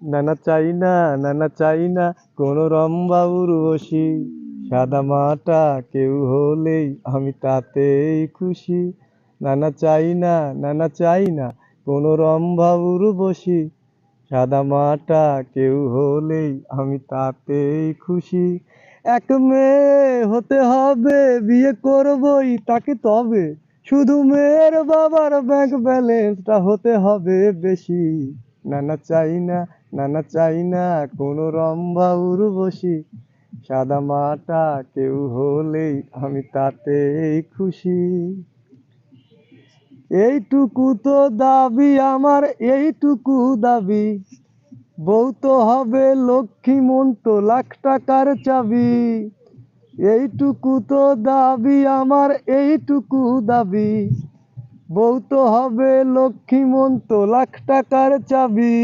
নানা চাই না, নানা চাই না কোনো রম্বা উর্বশী, সাদা মাটা কেউ হলেই আমি তাতেই খুশি। নানা চাই না, নানা চাই না কোনো রম্ভা উর্বশী, সাদা মাটা কেউ হলেই আমি তাতেই খুশি। এক মেয়ে হতে হবে, বিয়ে করবই তাকে তবে, শুধু মেয়ের বাবার ব্যাংক ব্যালেন্সটা হতে হবে বেশি। নানা চাই না, নানা চাই না কোনো রম্ভা উর্বশী, সাদা মাটা কেউ হলেই আমি তাতেই খুশি। এইটুকু তো দাবি আমার, এইটুকু দাবি, বউ তো হবে লক্ষ্মীমন্ত, লাখ টাকার চাবি। এইটুকু তো দাবি আমার, এইটুকু দাবি, বউ তো হবে লক্ষ্মীমন্ত, লাখ টাকার চাবি।